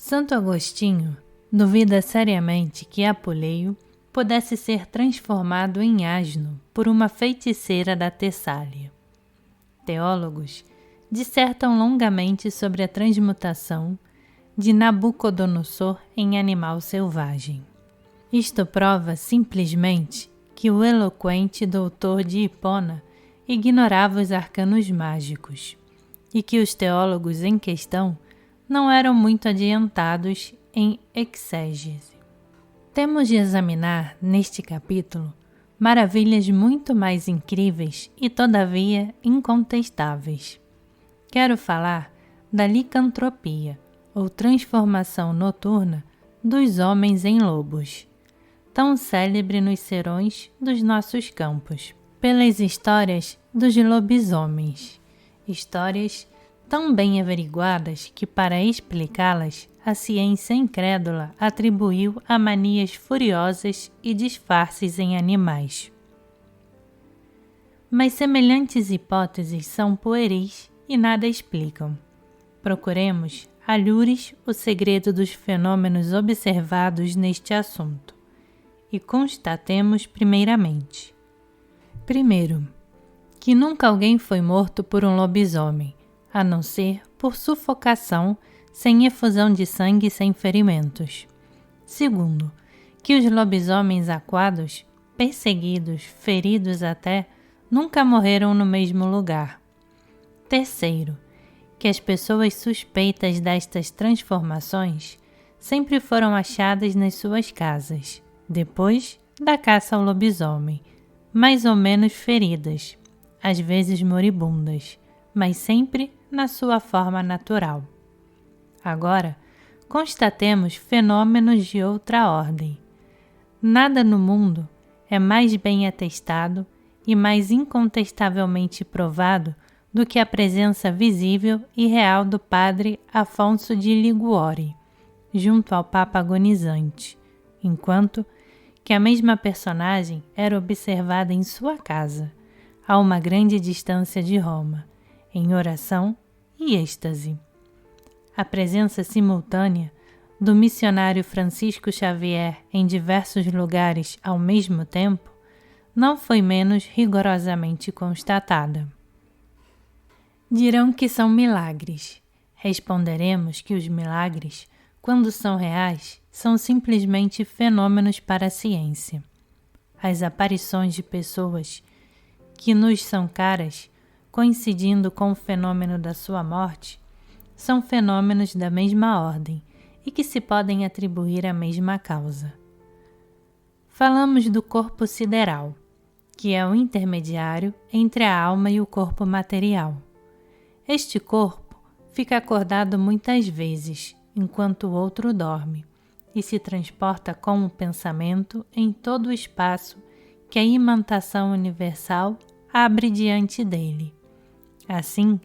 Santo Agostinho duvida seriamente que Apuleio pudesse ser transformado em asno por uma feiticeira da Tessália. Teólogos dissertam longamente sobre a transmutação de Nabucodonosor em animal selvagem. Isto prova simplesmente que o eloquente doutor de Hipona ignorava os arcanos mágicos e que os teólogos em questão não eram muito adiantados em exégese. Temos de examinar, neste capítulo, maravilhas muito mais incríveis e, todavia, incontestáveis. Quero falar da licantropia, ou transformação noturna dos homens em lobos, tão célebre nos serões dos nossos campos, pelas histórias dos lobisomens, histórias tão bem averiguadas que, para explicá-las, a ciência incrédula atribuiu a manias furiosas e disfarces em animais. Mas semelhantes hipóteses são pueris e nada explicam. Procuremos, alhures, o segredo dos fenômenos observados neste assunto e constatemos primeiramente. Primeiro, que nunca alguém foi morto por um lobisomem, a não ser por sufocação, sem efusão de sangue e sem ferimentos. Segundo, que os lobisomens aquados, perseguidos, feridos até, nunca morreram no mesmo lugar. Terceiro, que as pessoas suspeitas destas transformações sempre foram achadas nas suas casas, depois da caça ao lobisomem, mais ou menos feridas, às vezes moribundas, mas sempre na sua forma natural. Agora, constatemos fenômenos de outra ordem. Nada no mundo é mais bem atestado e mais incontestavelmente provado do que a presença visível e real do padre Afonso de Liguori, junto ao Papa agonizante, enquanto que a mesma personagem era observada em sua casa, a uma grande distância de Roma, em oração e êxtase. A presença simultânea do missionário Francisco Xavier em diversos lugares ao mesmo tempo não foi menos rigorosamente constatada. Dirão que são milagres. Responderemos que os milagres, quando são reais, são simplesmente fenômenos para a ciência. As aparições de pessoas que nos são caras, coincidindo com o fenômeno da sua morte, são fenômenos da mesma ordem e que se podem atribuir à mesma causa. Falamos do corpo sideral, que é o intermediário entre a alma e o corpo material. Este corpo fica acordado muitas vezes, enquanto o outro dorme, e se transporta com o pensamento em todo o espaço que a imantação universal abre diante dele. Assim,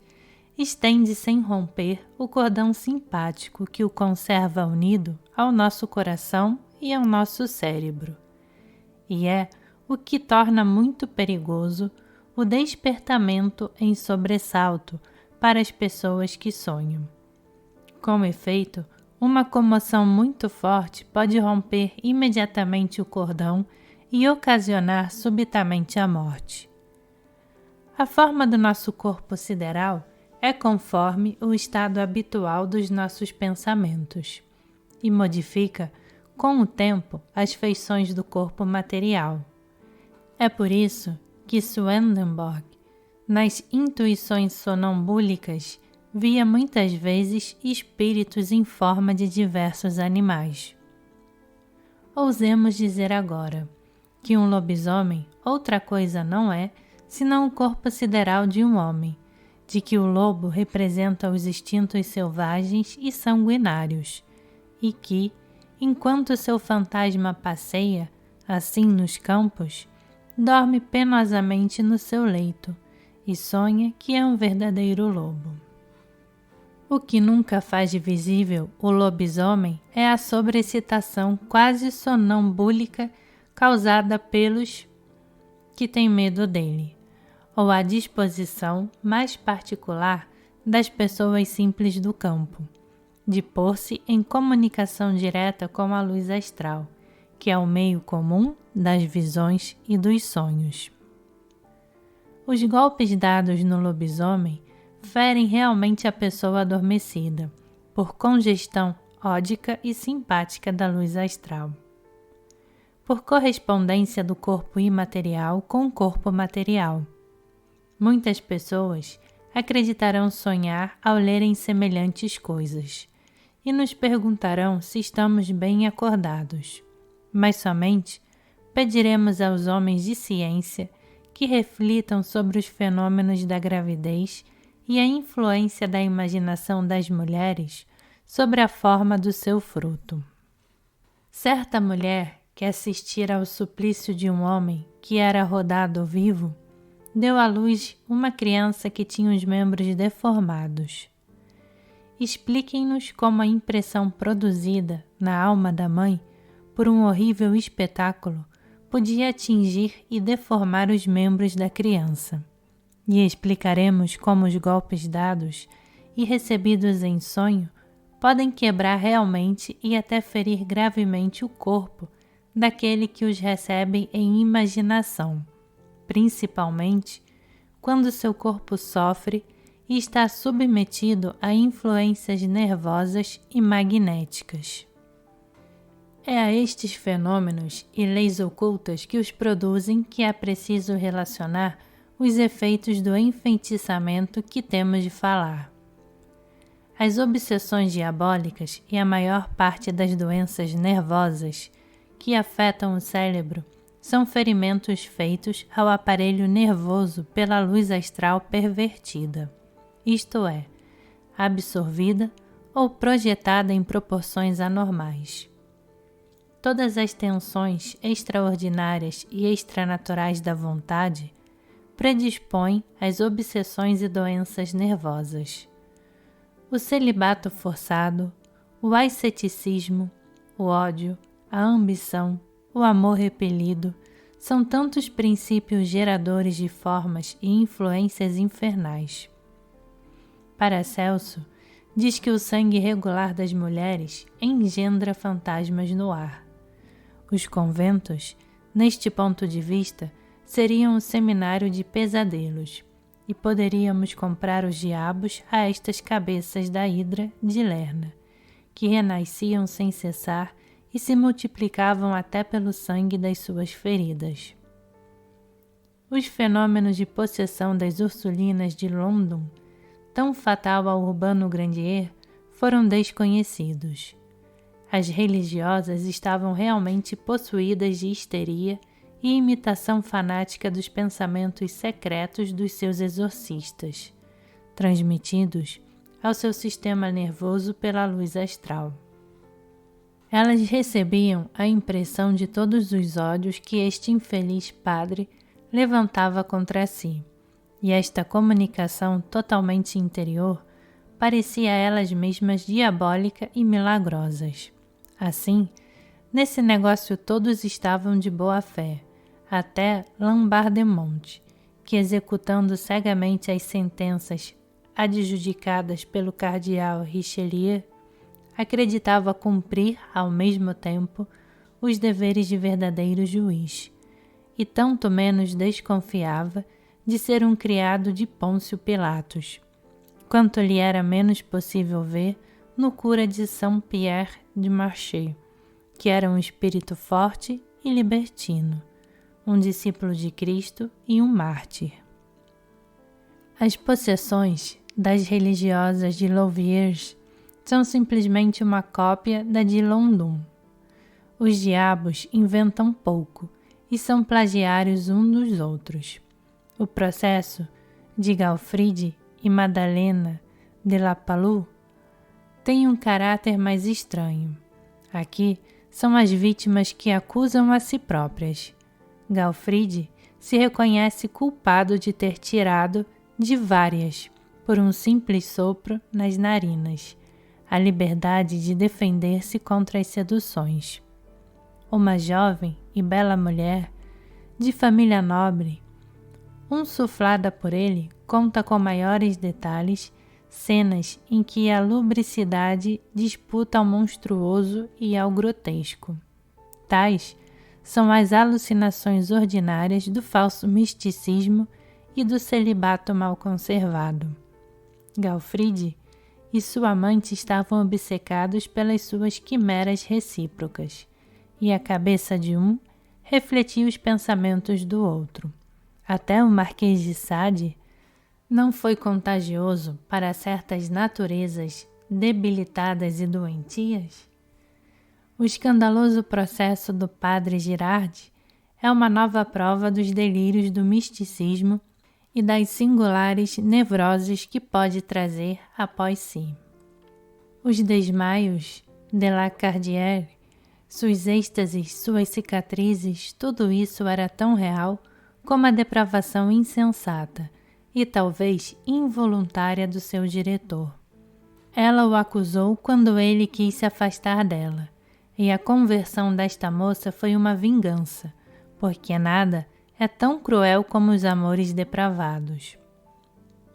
estende sem romper o cordão simpático que o conserva unido ao nosso coração e ao nosso cérebro. E é o que torna muito perigoso o despertamento em sobressalto para as pessoas que sonham. Com efeito, uma comoção muito forte pode romper imediatamente o cordão e ocasionar subitamente a morte. A forma do nosso corpo sideral é conforme o estado habitual dos nossos pensamentos e modifica, com o tempo, as feições do corpo material. É por isso que Swedenborg, nas intuições sonambúlicas, via muitas vezes espíritos em forma de diversos animais. Ousemos dizer agora que um lobisomem outra coisa não é senão o corpo sideral de um homem, de que o lobo representa os instintos selvagens e sanguinários, e que, enquanto seu fantasma passeia, assim nos campos, dorme penosamente no seu leito e sonha que é um verdadeiro lobo. O que nunca faz de visível o lobisomem é a sobreexcitação quase sonambúlica causada pelos que têm medo dele, ou a disposição mais particular das pessoas simples do campo, de pôr-se em comunicação direta com a luz astral, que é o meio comum das visões e dos sonhos. Os golpes dados no lobisomem ferem realmente a pessoa adormecida, por congestão ódica e simpática da luz astral. Por correspondência do corpo imaterial com o corpo material. Muitas pessoas acreditarão sonhar ao lerem semelhantes coisas e nos perguntarão se estamos bem acordados, mas somente pediremos aos homens de ciência que reflitam sobre os fenômenos da gravidez e a influência da imaginação das mulheres sobre a forma do seu fruto. Certa mulher que assistira ao suplício de um homem que era rodado vivo, deu à luz uma criança que tinha os membros deformados. Expliquem-nos como a impressão produzida na alma da mãe por um horrível espetáculo podia atingir e deformar os membros da criança. E explicaremos como os golpes dados e recebidos em sonho podem quebrar realmente e até ferir gravemente o corpo daquele que os recebe em imaginação, principalmente quando seu corpo sofre e está submetido a influências nervosas e magnéticas. É a estes fenômenos e leis ocultas que os produzem que é preciso relacionar os efeitos do enfeitiçamento que temos de falar. As obsessões diabólicas e a maior parte das doenças nervosas que afetam o cérebro são ferimentos feitos ao aparelho nervoso pela luz astral pervertida, isto é, absorvida ou projetada em proporções anormais. Todas as tensões extraordinárias e extranaturais da vontade predispõem às obsessões e doenças nervosas. O celibato forçado, o asceticismo, o ódio, a ambição, o amor repelido, são tantos princípios geradores de formas e influências infernais. Paracelso diz que o sangue regular das mulheres engendra fantasmas no ar. Os conventos, neste ponto de vista, seriam um seminário de pesadelos, e poderíamos comprar os diabos a estas cabeças da hidra de Lerna, que renasciam sem cessar e se multiplicavam até pelo sangue das suas feridas. Os fenômenos de possessão das Ursulinas de London, tão fatal ao Urbano Grandier, foram desconhecidos. As religiosas estavam realmente possuídas de histeria e imitação fanática dos pensamentos secretos dos seus exorcistas, transmitidos ao seu sistema nervoso pela luz astral. Elas recebiam a impressão de todos os ódios que este infeliz padre levantava contra si, e esta comunicação totalmente interior parecia a elas mesmas diabólica e milagrosas. Assim, nesse negócio todos estavam de boa fé, até Lampardemont, que executando cegamente as sentenças adjudicadas pelo cardeal Richelieu, acreditava cumprir, ao mesmo tempo, os deveres de verdadeiro juiz, e tanto menos desconfiava de ser um criado de Pôncio Pilatos, quanto lhe era menos possível ver no cura de Saint-Pierre de Marché, que era um espírito forte e libertino, um discípulo de Cristo e um mártir. As possessões das religiosas de Louviers são simplesmente uma cópia da de London. Os diabos inventam pouco e são plagiários uns dos outros. O processo de Galfride e Madalena de La Palud tem um caráter mais estranho. Aqui são as vítimas que acusam a si próprias. Galfride se reconhece culpado de ter tirado de várias, por um simples sopro nas narinas, a liberdade de defender-se contra as seduções. Uma jovem e bela mulher, de família nobre, insuflada por ele, conta com maiores detalhes cenas em que a lubricidade disputa ao monstruoso e ao grotesco. Tais são as alucinações ordinárias do falso misticismo e do celibato mal conservado. Galfride e sua amante estavam obcecados pelas suas quimeras recíprocas, e a cabeça de um refletia os pensamentos do outro. Até o Marquês de Sade não foi contagioso para certas naturezas debilitadas e doentias? O escandaloso processo do padre Girardi é uma nova prova dos delírios do misticismo e das singulares nevroses que pode trazer após si. Os desmaios de Lacardière, suas êxtases, suas cicatrizes, tudo isso era tão real como a depravação insensata e talvez involuntária do seu diretor. Ela o acusou quando ele quis se afastar dela, e a conversão desta moça foi uma vingança, porque nada é tão cruel como os amores depravados.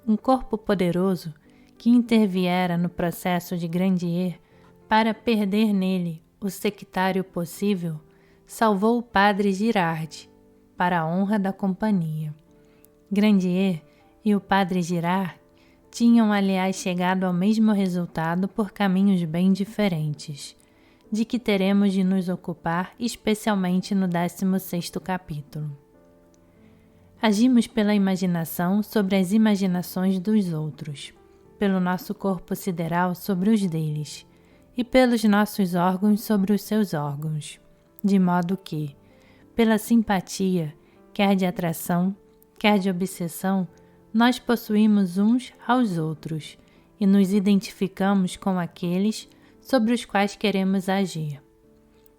Um corpo poderoso que interviera no processo de Grandier para perder nele o sectário possível, salvou o padre Girardi, para a honra da companhia. Grandier e o padre Girard tinham, aliás, chegado ao mesmo resultado por caminhos bem diferentes, de que teremos de nos ocupar especialmente no 16º capítulo. Agimos pela imaginação sobre as imaginações dos outros, pelo nosso corpo sideral sobre os deles, e pelos nossos órgãos sobre os seus órgãos, de modo que, pela simpatia, quer de atração, quer de obsessão, nós possuímos uns aos outros e nos identificamos com aqueles sobre os quais queremos agir.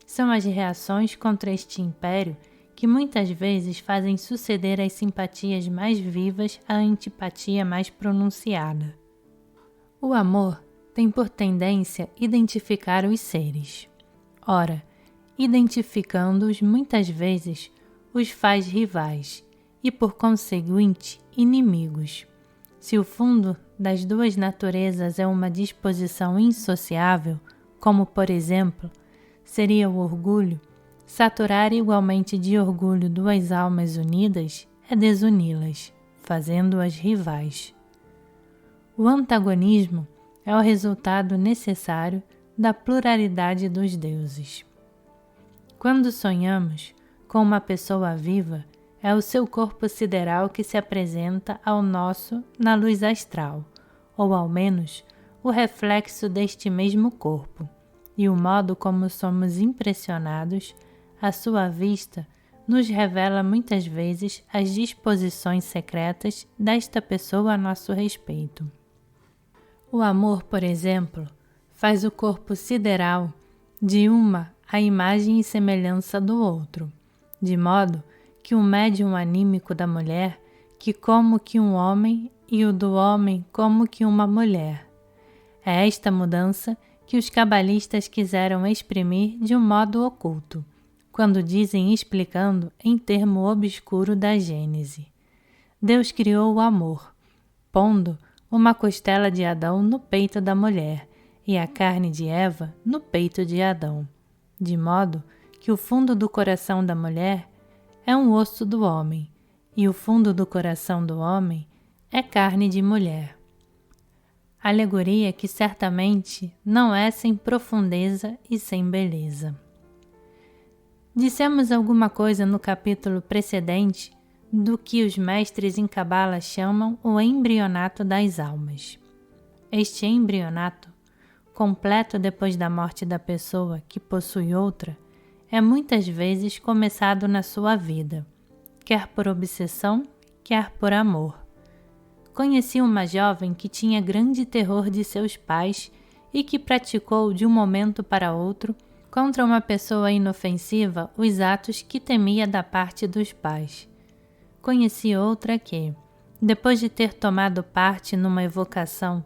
São as reações contra este império que muitas vezes fazem suceder as simpatias mais vivas à antipatia mais pronunciada. O amor tem por tendência identificar os seres. Ora, identificando-os muitas vezes, os faz rivais e, por conseguinte, inimigos. Se o fundo das duas naturezas é uma disposição insociável, como, por exemplo, seria o orgulho, saturar igualmente de orgulho duas almas unidas é desuni-las, fazendo-as rivais. O antagonismo é o resultado necessário da pluralidade dos deuses. Quando sonhamos com uma pessoa viva, é o seu corpo sideral que se apresenta ao nosso na luz astral, ou ao menos o reflexo deste mesmo corpo, e o modo como somos impressionados, à sua vista, nos revela muitas vezes as disposições secretas desta pessoa a nosso respeito. O amor, por exemplo, faz o corpo sideral de uma a imagem e semelhança do outro, de modo que o médium anímico da mulher que como que um homem e o do homem como que uma mulher. É esta mudança que os cabalistas quiseram exprimir de um modo oculto, quando dizem explicando em termo obscuro da Gênese. Deus criou o amor, pondo uma costela de Adão no peito da mulher e a carne de Eva no peito de Adão, de modo que o fundo do coração da mulher é um osso do homem e o fundo do coração do homem é carne de mulher. Alegoria que certamente não é sem profundeza e sem beleza. Dissemos alguma coisa no capítulo precedente do que os mestres em Cabala chamam o embrionato das almas. Este embrionato, completo depois da morte da pessoa que possui outra, é muitas vezes começado na sua vida, quer por obsessão, quer por amor. Conheci uma jovem que tinha grande terror de seus pais e que praticou de um momento para outro, contra uma pessoa inofensiva, os atos que temia da parte dos pais. Conheci outra que, depois de ter tomado parte numa evocação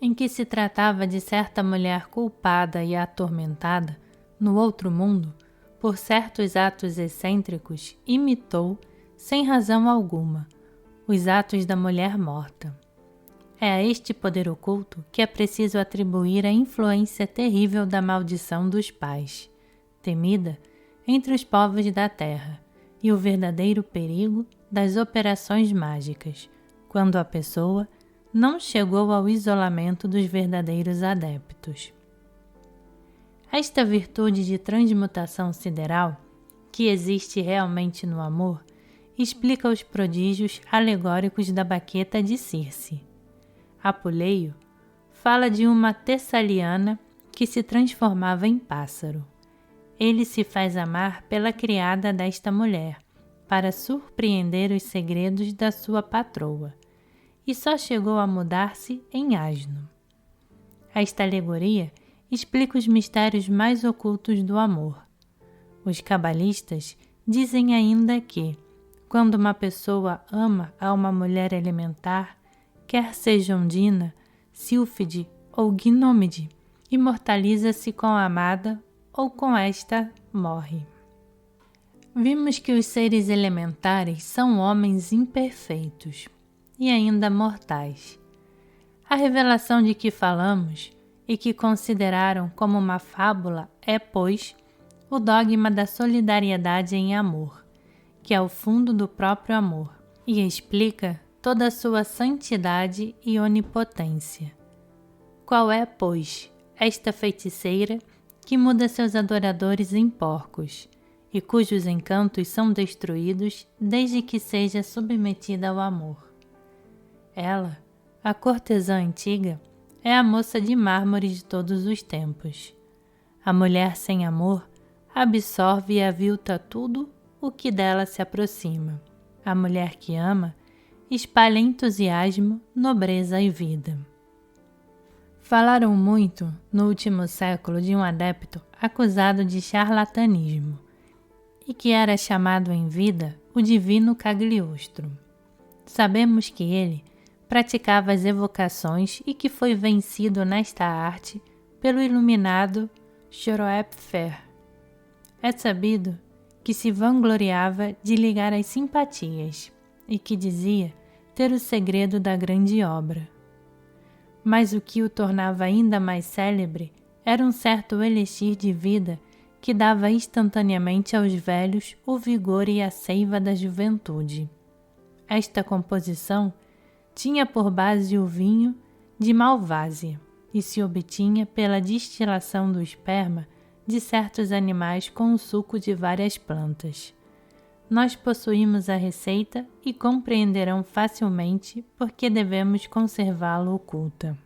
em que se tratava de certa mulher culpada e atormentada, no outro mundo, por certos atos excêntricos, imitou, sem razão alguma, os atos da mulher morta. É a este poder oculto que é preciso atribuir a influência terrível da maldição dos pais, temida entre os povos da terra, e o verdadeiro perigo das operações mágicas, quando a pessoa não chegou ao isolamento dos verdadeiros adeptos. Esta virtude de transmutação sideral, que existe realmente no amor, explica os prodígios alegóricos da baqueta de Circe. Apuleio fala de uma tessaliana que se transformava em pássaro. Ele se faz amar pela criada desta mulher, para surpreender os segredos da sua patroa, e só chegou a mudar-se em asno. Esta alegoria explica os mistérios mais ocultos do amor. Os cabalistas dizem ainda que, quando uma pessoa ama a uma mulher elementar, quer seja Ondina, Sílfide ou Gnômide, imortaliza-se com a amada ou com esta morre. Vimos que os seres elementares são homens imperfeitos e ainda mortais. A revelação de que falamos e que consideraram como uma fábula é, pois, o dogma da solidariedade em amor, que é o fundo do próprio amor, e explica toda a sua santidade e onipotência. Qual é, pois, esta feiticeira que muda seus adoradores em porcos, e cujos encantos são destruídos desde que seja submetida ao amor? Ela, a cortesã antiga, é a moça de mármore de todos os tempos. A mulher sem amor absorve e avilta tudo o que dela se aproxima. A mulher que ama espalha entusiasmo, nobreza e vida. Falaram muito no último século de um adepto acusado de charlatanismo e que era chamado em vida o divino Cagliostro. Sabemos que ele praticava as evocações e que foi vencido nesta arte pelo iluminado Choroepfer. É sabido que se vangloriava de ligar as simpatias e que dizia ter o segredo da grande obra. Mas o que o tornava ainda mais célebre era um certo elixir de vida que dava instantaneamente aos velhos o vigor e a seiva da juventude. Esta composição tinha por base o vinho de Malvásia e se obtinha pela destilação do esperma de certos animais com o suco de várias plantas. Nós possuímos a receita e compreenderão facilmente por que devemos conservá-la oculta.